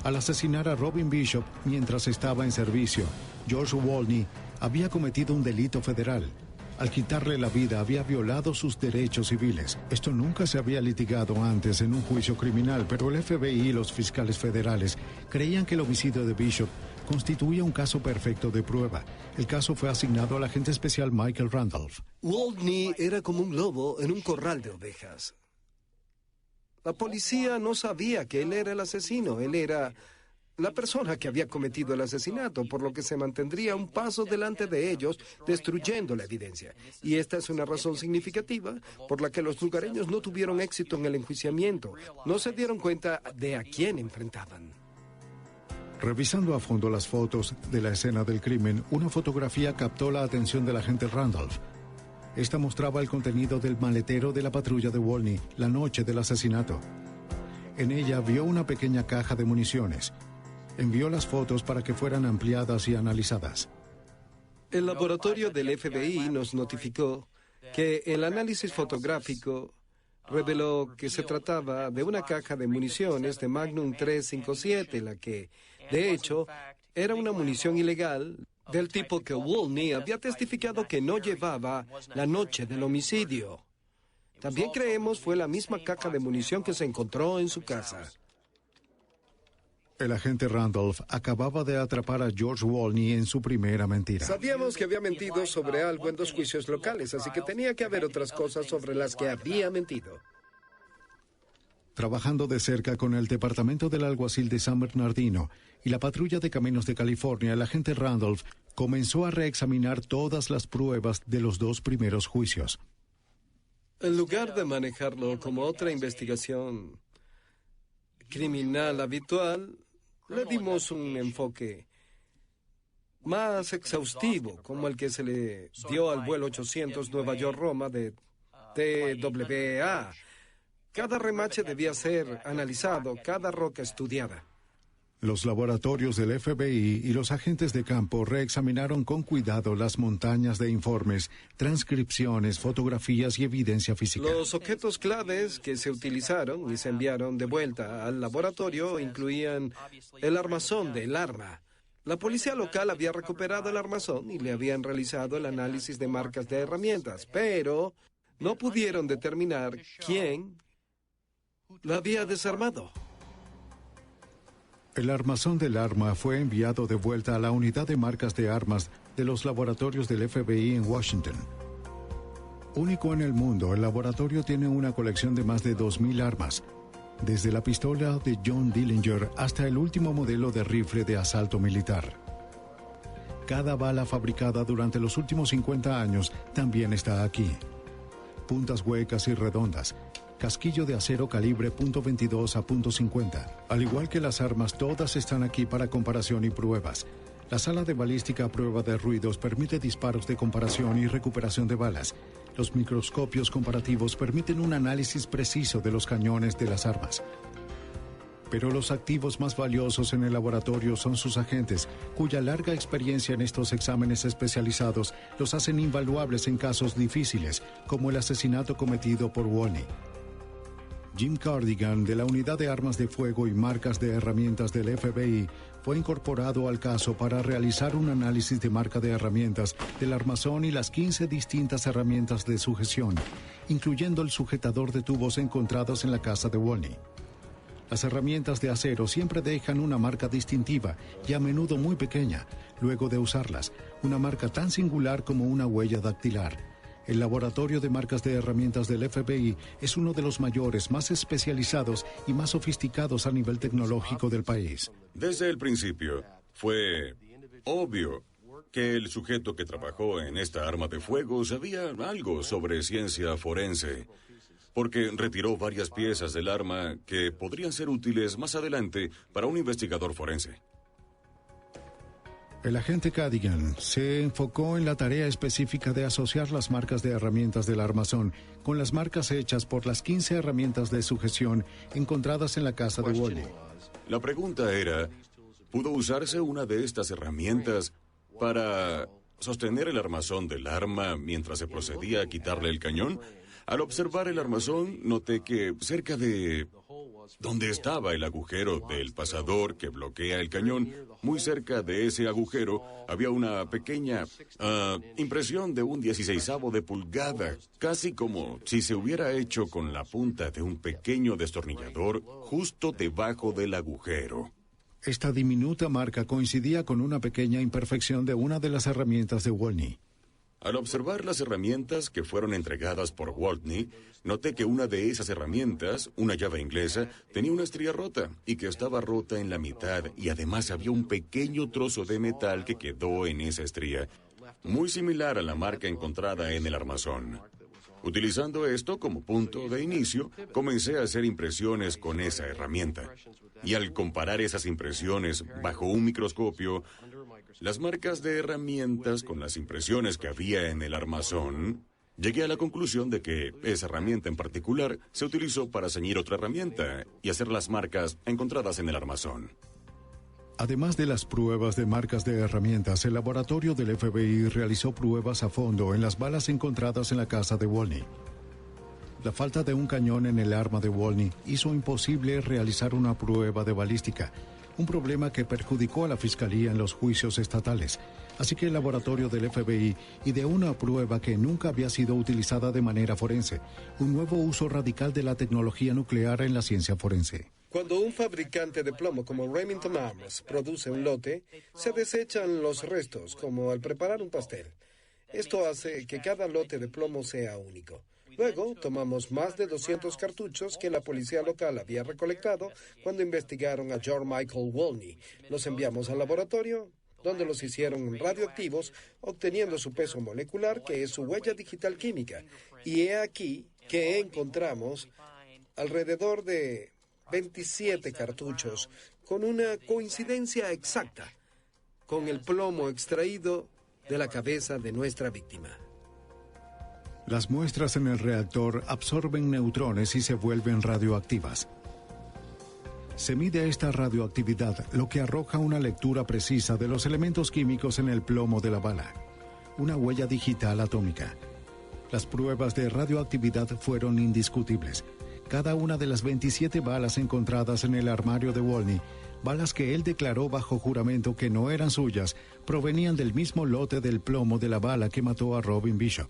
Speaker 1: Al asesinar a Robin Bishop mientras estaba en servicio, George Wolny había cometido un delito federal. Al quitarle la vida, había violado sus derechos civiles. Esto nunca se había litigado antes en un juicio criminal, pero el FBI y los fiscales federales creían que el homicidio de Bishop constituía un caso perfecto de prueba. El caso fue asignado al agente especial Michael Randolph.
Speaker 7: Wolny era como un lobo en un corral de ovejas. La policía no sabía que él era el asesino. Él era la persona que había cometido el asesinato, por lo que se mantendría un paso delante de ellos, destruyendo la evidencia. Y esta es una razón significativa por la que los lugareños no tuvieron éxito en el enjuiciamiento. No se dieron cuenta de a quién enfrentaban.
Speaker 1: Revisando a fondo las fotos de la escena del crimen, una fotografía captó la atención del agente Randolph. Esta mostraba el contenido del maletero de la patrulla de Wolny la noche del asesinato. En ella vio una pequeña caja de municiones. Envió las fotos para que fueran ampliadas y analizadas.
Speaker 7: El laboratorio del FBI nos notificó que el análisis fotográfico reveló que se trataba de una caja de municiones de Magnum 357, la que, de hecho, era una munición ilegal del tipo que Wolny había testificado que no llevaba la noche del homicidio. También creemos fue la misma caja de munición que se encontró en su casa.
Speaker 1: El agente Randolph acababa de atrapar a George Wolny en su primera mentira.
Speaker 7: Sabíamos que había mentido sobre algo en 2 juicios locales, así que tenía que haber otras cosas sobre las que había mentido.
Speaker 1: Trabajando de cerca con el Departamento del Alguacil de San Bernardino y la Patrulla de Caminos de California, el agente Randolph comenzó a reexaminar todas las pruebas de los 2 primeros juicios.
Speaker 7: En lugar de manejarlo como otra investigación criminal habitual, le dimos un enfoque más exhaustivo, como el que se le dio al vuelo 800 Nueva York-Roma de TWA. Cada remache debía ser analizado, cada roca estudiada.
Speaker 1: Los laboratorios del FBI y los agentes de campo reexaminaron con cuidado las montañas de informes, transcripciones, fotografías y evidencia física.
Speaker 7: Los objetos claves que se utilizaron y se enviaron de vuelta al laboratorio incluían el armazón del arma. La policía local había recuperado el armazón y le habían realizado el análisis de marcas de herramientas, pero no pudieron determinar quién la había desarmado.
Speaker 1: El armazón del arma fue enviado de vuelta a la unidad de marcas de armas de los laboratorios del FBI en Washington. Único en el mundo, el laboratorio tiene una colección de más de 2,000 armas, desde la pistola de John Dillinger hasta el último modelo de rifle de asalto militar. Cada bala fabricada durante los últimos 50 años también está aquí. Puntas huecas y redondas, casquillo de acero calibre .22 a .50. Al igual que las armas, todas están aquí para comparación y pruebas. La sala de balística a prueba de ruidos permite disparos de comparación y recuperación de balas. Los microscopios comparativos permiten un análisis preciso de los cañones de las armas. Pero los activos más valiosos en el laboratorio son sus agentes, cuya larga experiencia en estos exámenes especializados los hacen invaluables en casos difíciles, como el asesinato cometido por Wolny. Jim Cardigan, de la Unidad de Armas de Fuego y Marcas de Herramientas del FBI, fue incorporado al caso para realizar un análisis de marca de herramientas del armazón y las 15 distintas herramientas de sujeción, incluyendo el sujetador de tubos encontrados en la casa de Wolny. Las herramientas de acero siempre dejan una marca distintiva y a menudo muy pequeña, luego de usarlas, una marca tan singular como una huella dactilar. El laboratorio de marcas de herramientas del FBI es uno de los mayores, más especializados y más sofisticados a nivel tecnológico del país.
Speaker 4: Desde el principio, fue obvio que el sujeto que trabajó en esta arma de fuego sabía algo sobre ciencia forense. porque retiró varias piezas del arma que podrían ser útiles más adelante para un investigador forense.
Speaker 1: El agente Cadigan se enfocó en la tarea específica de asociar las marcas de herramientas del armazón con las marcas hechas por las 15 herramientas de sujeción encontradas en la casa de Wolny.
Speaker 4: La pregunta era, ¿pudo usarse una de estas herramientas para sostener el armazón del arma mientras se procedía a quitarle el cañón? Al observar el armazón, noté que cerca de donde estaba el agujero del pasador que bloquea el cañón, muy cerca de ese agujero había una pequeña impresión de un 16avo de pulgada, casi como si se hubiera hecho con la punta de un pequeño destornillador justo debajo del agujero.
Speaker 1: Esta diminuta marca coincidía con una pequeña imperfección de una de las herramientas de Wolny.
Speaker 4: Al observar las herramientas que fueron entregadas por Wolny, noté que una de esas herramientas, una llave inglesa, tenía una estría rota y que estaba rota en la mitad, y además había un pequeño trozo de metal que quedó en esa estría, muy similar a la marca encontrada en el armazón. Utilizando esto como punto de inicio, comencé a hacer impresiones con esa herramienta. Y al comparar esas impresiones bajo un microscopio, las marcas de herramientas con las impresiones que había en el armazón, llegué a la conclusión de que esa herramienta en particular se utilizó para ceñir otra herramienta y hacer las marcas encontradas en el armazón.
Speaker 1: Además de las pruebas de marcas de herramientas, el laboratorio del FBI realizó pruebas a fondo en las balas encontradas en la casa de Wolny. La falta de un cañón en el arma de Wolny hizo imposible realizar una prueba de balística, un problema que perjudicó a la Fiscalía en los juicios estatales. Así que el laboratorio del FBI ideó una prueba que nunca había sido utilizada de manera forense, un nuevo uso radical de la tecnología nuclear en la ciencia forense.
Speaker 7: Cuando un fabricante de plomo como Remington Arms produce un lote, se desechan los restos, como al preparar un pastel. Esto hace que cada lote de plomo sea único. Luego, tomamos más de 200 cartuchos que la policía local había recolectado cuando investigaron a George Michael Wolny. Los enviamos al laboratorio, donde los hicieron radioactivos, obteniendo su peso molecular, que es su huella digital química. Y he aquí que encontramos alrededor de 27 cartuchos, con una coincidencia exacta con el plomo extraído de la cabeza de nuestra víctima.
Speaker 1: Las muestras en el reactor absorben neutrones y se vuelven radioactivas. Se mide esta radioactividad, lo que arroja una lectura precisa de los elementos químicos en el plomo de la bala, una huella digital atómica. Las pruebas de radioactividad fueron indiscutibles. Cada una de las 27 balas encontradas en el armario de Wolny, balas que él declaró bajo juramento que no eran suyas, provenían del mismo lote del plomo de la bala que mató a Robin Bishop.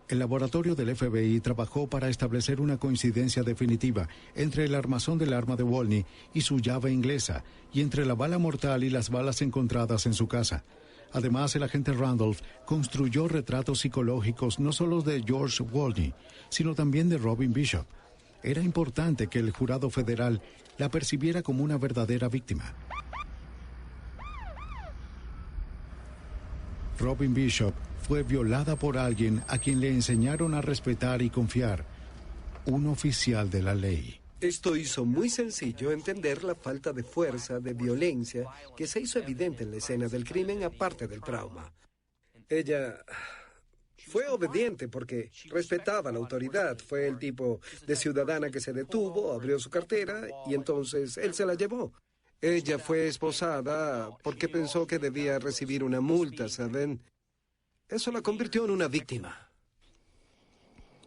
Speaker 1: El laboratorio del FBI trabajó para establecer una coincidencia definitiva entre el armazón del arma de Wolny y su llave inglesa, y entre la bala mortal y las balas encontradas en su casa. Además, el agente Randolph construyó retratos psicológicos no solo de George Wolny, sino también de Robin Bishop. Era importante que el jurado federal la percibiera como una verdadera víctima. Robin Bishop fue violada por alguien a quien le enseñaron a respetar y confiar, un oficial de la ley.
Speaker 7: Esto hizo muy sencillo entender la falta de fuerza, de violencia, que se hizo evidente en la escena del crimen, aparte del trauma. Ella fue obediente porque respetaba la autoridad. Fue el tipo de ciudadana que se detuvo, abrió su cartera y entonces él se la llevó. Ella fue esposada porque pensó que debía recibir una multa, ¿saben? Eso la convirtió en una víctima.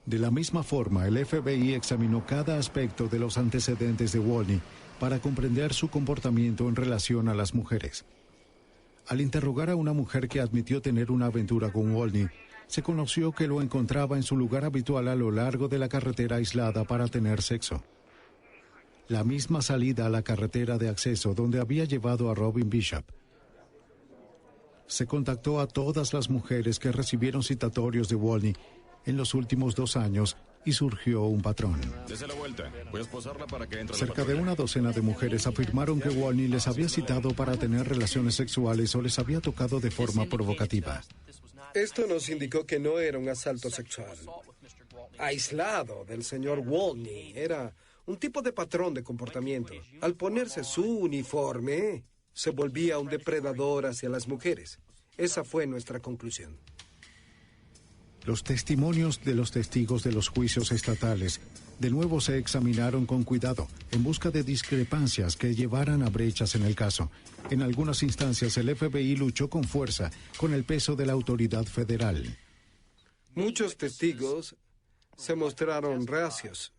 Speaker 1: De la misma forma, el FBI examinó cada aspecto de los antecedentes de Wolny para comprender su comportamiento en relación a las mujeres. Al interrogar a una mujer que admitió tener una aventura con Wolny, se conoció que lo encontraba en su lugar habitual a lo largo de la carretera aislada para tener sexo. La misma salida a la carretera de acceso donde había llevado a Robin Bishop. Se contactó a todas las mujeres que recibieron citatorios de Wolny en los últimos 2 años y surgió un patrón.
Speaker 4: Dese la vuelta. Voy a esposarla para que entre.
Speaker 1: Cerca de una docena de mujeres afirmaron que Wolny les había citado para tener relaciones sexuales o les había tocado de forma provocativa.
Speaker 7: Esto nos indicó que no era un asalto sexual. aislado del señor Wolney. Era un tipo de patrón de comportamiento. Al ponerse su uniforme, se volvía un depredador hacia las mujeres. Esa fue nuestra conclusión.
Speaker 1: Los testimonios de los testigos de los juicios estatales de nuevo se examinaron con cuidado en busca de discrepancias que llevaran a brechas en el caso. En algunas instancias el FBI luchó con fuerza con el peso de la autoridad federal.
Speaker 7: Muchos testigos se mostraron reacios.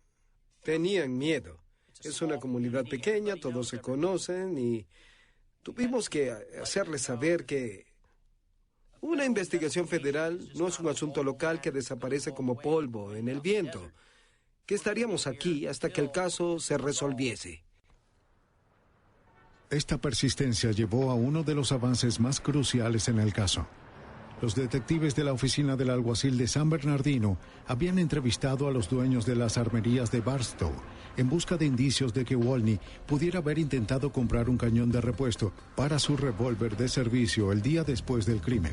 Speaker 7: Tenían miedo. Es una comunidad pequeña, todos se conocen y tuvimos que hacerles saber que una investigación federal no es un asunto local que desaparece como polvo en el viento, que estaríamos aquí hasta que el caso se resolviese.
Speaker 1: Esta persistencia llevó a uno de los avances más cruciales en el caso. Los detectives de la oficina del alguacil de San Bernardino habían entrevistado a los dueños de las armerías de Barstow en busca de indicios de que Wolney pudiera haber intentado comprar un cañón de repuesto para su revólver de servicio el día después del crimen.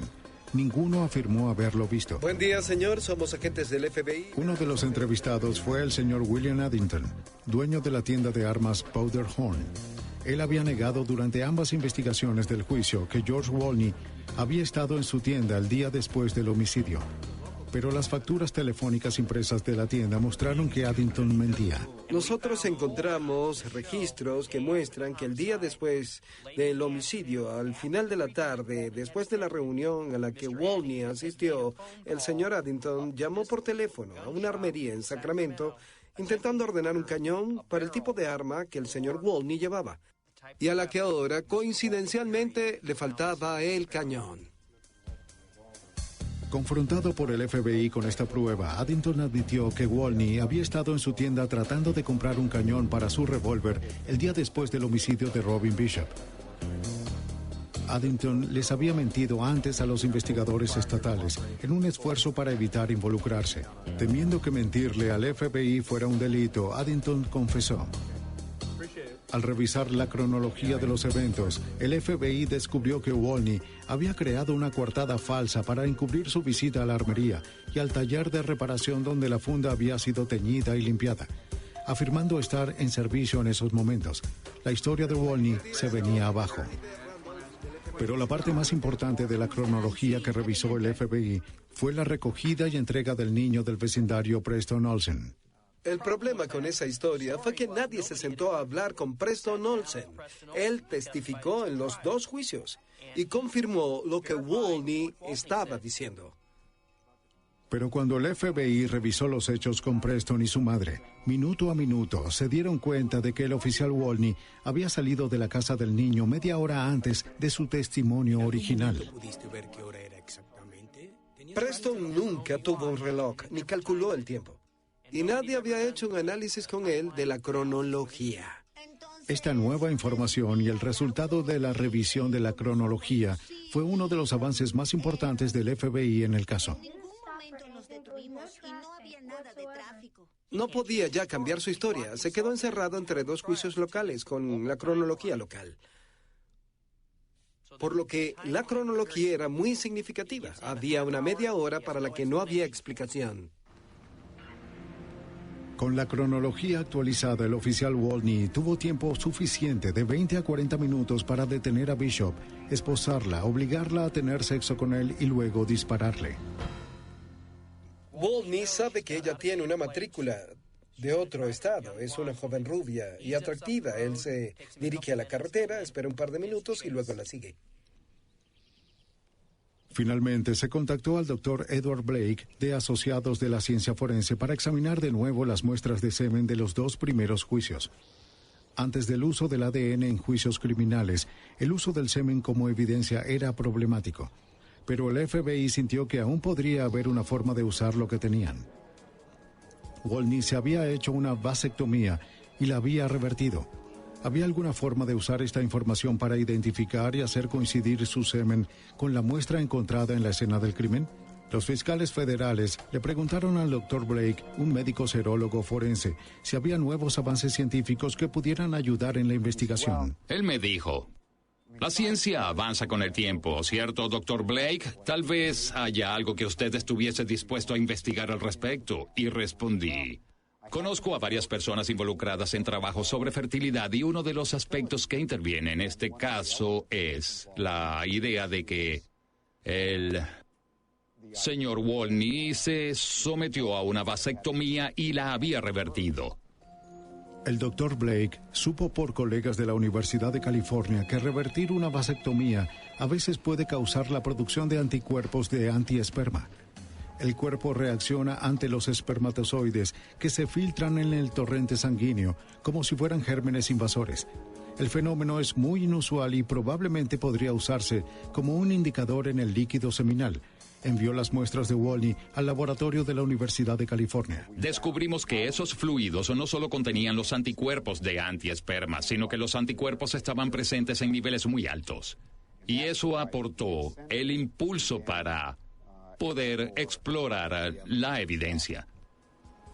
Speaker 1: Ninguno afirmó haberlo visto.
Speaker 7: Buen día, señor. Somos agentes del FBI.
Speaker 1: Uno de los entrevistados fue el señor William Addington, dueño de la tienda de armas Powderhorn. Él había negado durante ambas investigaciones del juicio que George Wolney había estado en su tienda el día después del homicidio. Pero las facturas telefónicas impresas de la tienda mostraron que Addington mentía.
Speaker 7: Nosotros encontramos registros que muestran que el día después del homicidio, al final de la tarde, después de la reunión a la que Wolney asistió, el señor Addington llamó por teléfono a una armería en Sacramento intentando ordenar un cañón para el tipo de arma que el señor Wolney llevaba, y a la que ahora, coincidencialmente, le faltaba el cañón.
Speaker 1: Confrontado por el FBI con esta prueba, Addington admitió que Wolney había estado en su tienda tratando de comprar un cañón para su revólver el día después del homicidio de Robin Bishop. Addington les había mentido antes a los investigadores estatales en un esfuerzo para evitar involucrarse. Temiendo que mentirle al FBI fuera un delito, Addington confesó. Al revisar la cronología de los eventos, el FBI descubrió que Wolney había creado una coartada falsa para encubrir su visita a la armería y al taller de reparación donde la funda había sido teñida y limpiada, afirmando estar en servicio en esos momentos. La historia de Wolney se venía abajo. Pero la parte más importante de la cronología que revisó el FBI fue la recogida y entrega del niño del vecindario Preston Olsen.
Speaker 7: El problema con esa historia fue que nadie se sentó a hablar con Preston Olsen. Él testificó en los dos juicios y confirmó lo que Wolney estaba diciendo.
Speaker 1: Pero cuando el FBI revisó los hechos con Preston y su madre, minuto a minuto se dieron cuenta de que el oficial Wolney había salido de la casa del niño media hora antes de su testimonio original.
Speaker 7: ¿Pudiste ver qué hora era exactamente? Preston nunca tuvo un reloj ni calculó el tiempo. Y nadie había hecho un análisis con él de la cronología.
Speaker 1: Esta nueva información y el resultado de la revisión de la cronología fue uno de los avances más importantes del FBI en el caso.
Speaker 7: No podía ya cambiar su historia. Se quedó encerrado entre dos juicios locales con la cronología local. Por lo que la cronología era muy significativa. Había una media hora para la que no había explicación.
Speaker 1: Con la cronología actualizada, el oficial Wolney tuvo tiempo suficiente de 20 a 40 minutos para detener a Bishop, esposarla, obligarla a tener sexo con él y luego dispararle.
Speaker 7: Wolney sabe que ella tiene una matrícula de otro estado. Es una joven rubia y atractiva. Él se dirige a la carretera, espera un par de minutos y luego la sigue.
Speaker 1: Finalmente, se contactó al doctor Edward Blake de Asociados de la Ciencia Forense para examinar de nuevo las muestras de semen de los dos primeros juicios. Antes del uso del ADN en juicios criminales, el uso del semen como evidencia era problemático. Pero el FBI sintió que aún podría haber una forma de usar lo que tenían. Wolney se había hecho una vasectomía y la había revertido. ¿Había alguna forma de usar esta información para identificar y hacer coincidir su semen con la muestra encontrada en la escena del crimen? Los fiscales federales le preguntaron al Dr. Blake, un médico serólogo forense, si había nuevos avances científicos que pudieran ayudar en la investigación.
Speaker 10: Él me dijo, La ciencia avanza con el tiempo, ¿cierto, Dr. Blake? Tal vez haya algo que usted estuviese dispuesto a investigar al respecto. Y respondí: conozco a varias personas involucradas en trabajos sobre fertilidad y uno de los aspectos que interviene en este caso es la idea de que el señor Wolny se sometió a una vasectomía y la había revertido.
Speaker 1: El Dr. Blake supo por colegas de la Universidad de California que revertir una vasectomía a veces puede causar la producción de anticuerpos de antiesperma. El cuerpo reacciona ante los espermatozoides que se filtran en el torrente sanguíneo como si fueran gérmenes invasores. El fenómeno es muy inusual y probablemente podría usarse como un indicador en el líquido seminal. Envió las muestras de Wolny al laboratorio de la Universidad de California.
Speaker 10: Descubrimos que esos fluidos no solo contenían los anticuerpos de antiesperma, sino que los anticuerpos estaban presentes en niveles muy altos. Y eso aportó el impulso para poder explorar la evidencia.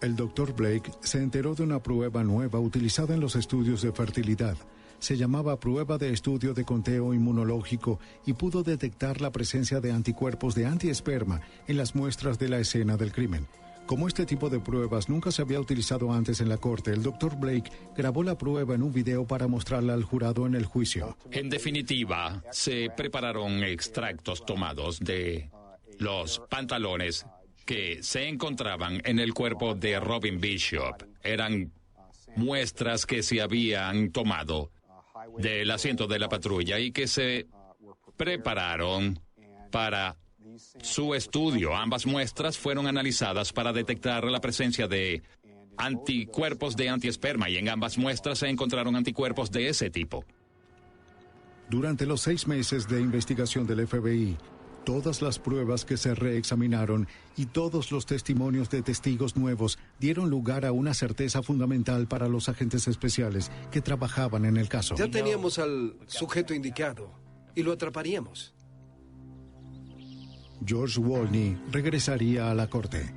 Speaker 1: El Dr. Blake se enteró de una prueba nueva utilizada en los estudios de fertilidad. Se llamaba prueba de estudio de conteo inmunológico y pudo detectar la presencia de anticuerpos de antiesperma en las muestras de la escena del crimen. Como este tipo de pruebas nunca se había utilizado antes en la corte, el Dr. Blake grabó la prueba en un video para mostrarla al jurado en el juicio.
Speaker 10: En definitiva, se prepararon extractos tomados de los pantalones que se encontraban en el cuerpo de Robin Bishop. Eran muestras que se habían tomado del asiento de la patrulla y que se prepararon para su estudio. Ambas muestras fueron analizadas para detectar la presencia de anticuerpos de antiesperma y en ambas muestras se encontraron anticuerpos de ese tipo.
Speaker 1: Durante los 6 meses de investigación del FBI, todas las pruebas que se reexaminaron y todos los testimonios de testigos nuevos dieron lugar a una certeza fundamental para los agentes especiales que trabajaban en el caso.
Speaker 7: Ya teníamos al sujeto indicado y lo atraparíamos.
Speaker 1: George Wolny regresaría a la corte.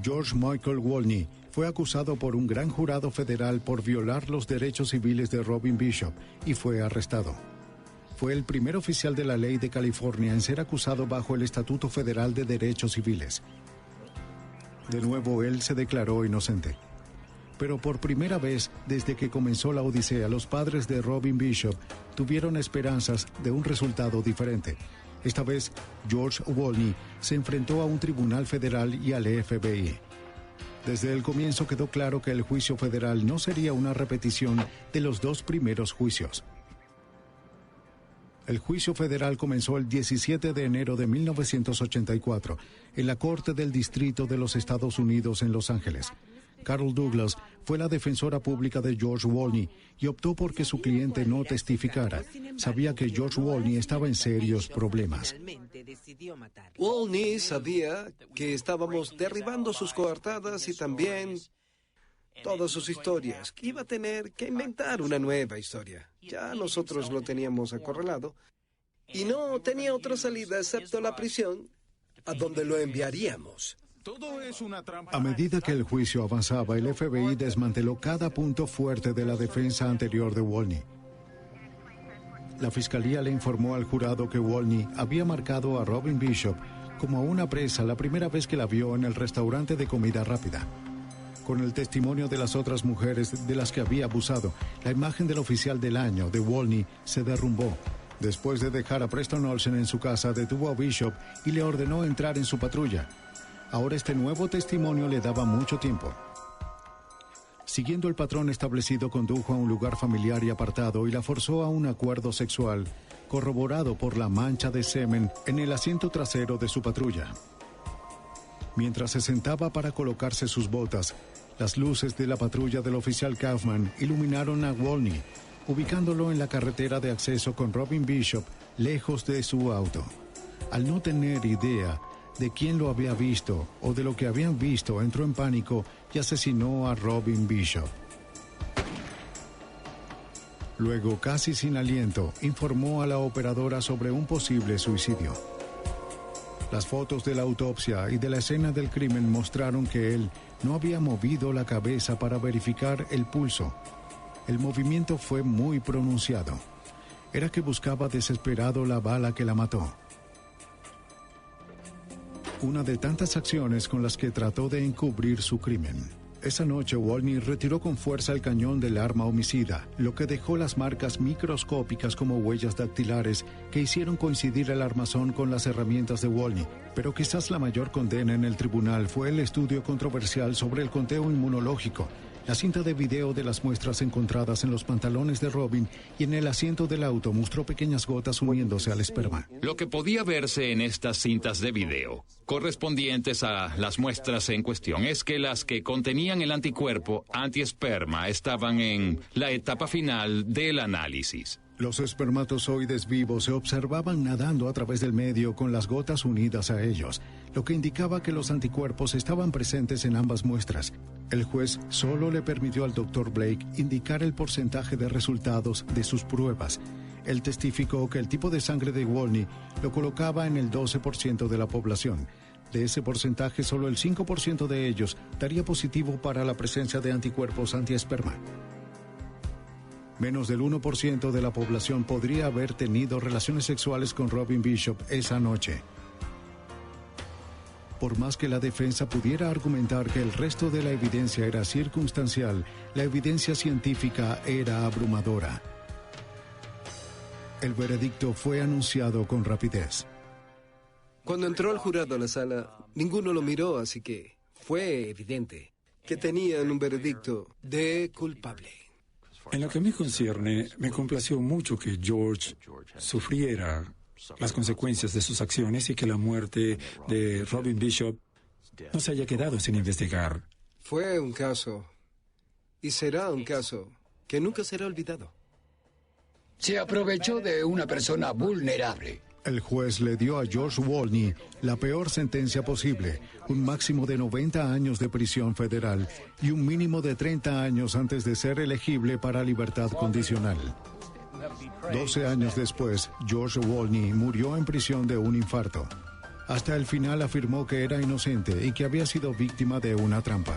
Speaker 1: George Michael Wolny fue acusado por un gran jurado federal por violar los derechos civiles de Robin Bishop y fue arrestado. Fue el primer oficial de la ley de California en ser acusado bajo el Estatuto Federal de Derechos Civiles. De nuevo, él se declaró inocente. Pero por primera vez desde que comenzó la odisea, los padres de Robin Bishop tuvieron esperanzas de un resultado diferente. Esta vez, George Wolny se enfrentó a un tribunal federal y al FBI. Desde el comienzo quedó claro que el juicio federal no sería una repetición de los 2 primeros juicios. El juicio federal comenzó el 17 de enero de 1984 en la Corte del Distrito de los Estados Unidos en Los Ángeles. Carol Douglas fue la defensora pública de George Wolny y optó por que su cliente no testificara. Sabía que George Wolny estaba en serios problemas.
Speaker 7: Wolny sabía que estábamos derribando sus coartadas y también todas sus historias, que iba a tener que inventar una nueva historia. Ya nosotros lo teníamos acorralado y no tenía otra salida excepto la prisión, a donde lo enviaríamos.
Speaker 1: A medida que el juicio avanzaba, el FBI desmanteló cada punto fuerte de la defensa anterior de Wolny. La fiscalía le informó al jurado que Wolny había marcado a Robin Bishop como a una presa la primera vez que la vio en el restaurante de comida rápida. Con el testimonio de las otras mujeres de las que había abusado, la imagen del oficial del año de Wolny se derrumbó. Después de dejar a Preston Olsen en su casa, detuvo a Bishop y le ordenó entrar en su patrulla. Ahora este nuevo testimonio le daba mucho tiempo. Siguiendo el patrón establecido, condujo a un lugar familiar y apartado y la forzó a un acuerdo sexual, corroborado por la mancha de semen en el asiento trasero de su patrulla. Mientras se sentaba para colocarse sus botas, las luces de la patrulla del oficial Kaufman iluminaron a Wolny, ubicándolo en la carretera de acceso con Robin Bishop, lejos de su auto. Al no tener idea de quién lo había visto o de lo que habían visto, entró en pánico y asesinó a Robin Bishop. Luego, casi sin aliento, informó a la operadora sobre un posible suicidio. Las fotos de la autopsia y de la escena del crimen mostraron que él no había movido la cabeza para verificar el pulso. El movimiento fue muy pronunciado. Era que buscaba desesperado la bala que la mató. Una de tantas acciones con las que trató de encubrir su crimen. Esa noche, Wolny retiró con fuerza el cañón del arma homicida, lo que dejó las marcas microscópicas como huellas dactilares que hicieron coincidir el armazón con las herramientas de Wolny. Pero quizás la mayor condena en el tribunal fue el estudio controversial sobre el conteo inmunológico. La cinta de video de las muestras encontradas en los pantalones de Robin y en el asiento del auto mostró pequeñas gotas uniéndose al esperma.
Speaker 10: Lo que podía verse en estas cintas de video, correspondientes a las muestras en cuestión, es que las que contenían el anticuerpo antiesperma estaban en la etapa final del análisis.
Speaker 1: Los espermatozoides vivos se observaban nadando a través del medio con las gotas unidas a ellos, lo que indicaba que los anticuerpos estaban presentes en ambas muestras. El juez solo le permitió al Dr. Blake indicar el porcentaje de resultados de sus pruebas. Él testificó que el tipo de sangre de Wolny lo colocaba en el 12% de la población. De ese porcentaje, solo el 5% de ellos daría positivo para la presencia de anticuerpos antiesperma. Menos del 1% de la población podría haber tenido relaciones sexuales con Robin Bishop esa noche. Por más que la defensa pudiera argumentar que el resto de la evidencia era circunstancial, la evidencia científica era abrumadora. El veredicto fue anunciado con rapidez.
Speaker 7: Cuando entró el jurado a la sala, ninguno lo miró, así que fue evidente que tenían un veredicto de culpable.
Speaker 8: En lo que me concierne, me complació mucho que George sufriera las consecuencias de sus acciones y que la muerte de Robin Bishop no se haya quedado sin investigar.
Speaker 7: Fue un caso, y será un caso, que nunca será olvidado.
Speaker 11: Se aprovechó de una persona vulnerable.
Speaker 1: El juez le dio a George Wolny la peor sentencia posible, un máximo de 90 años de prisión federal y un mínimo de 30 años antes de ser elegible para libertad condicional. 12 años después, George Wolny murió en prisión de un infarto. Hasta el final afirmó que era inocente y que había sido víctima de una trampa.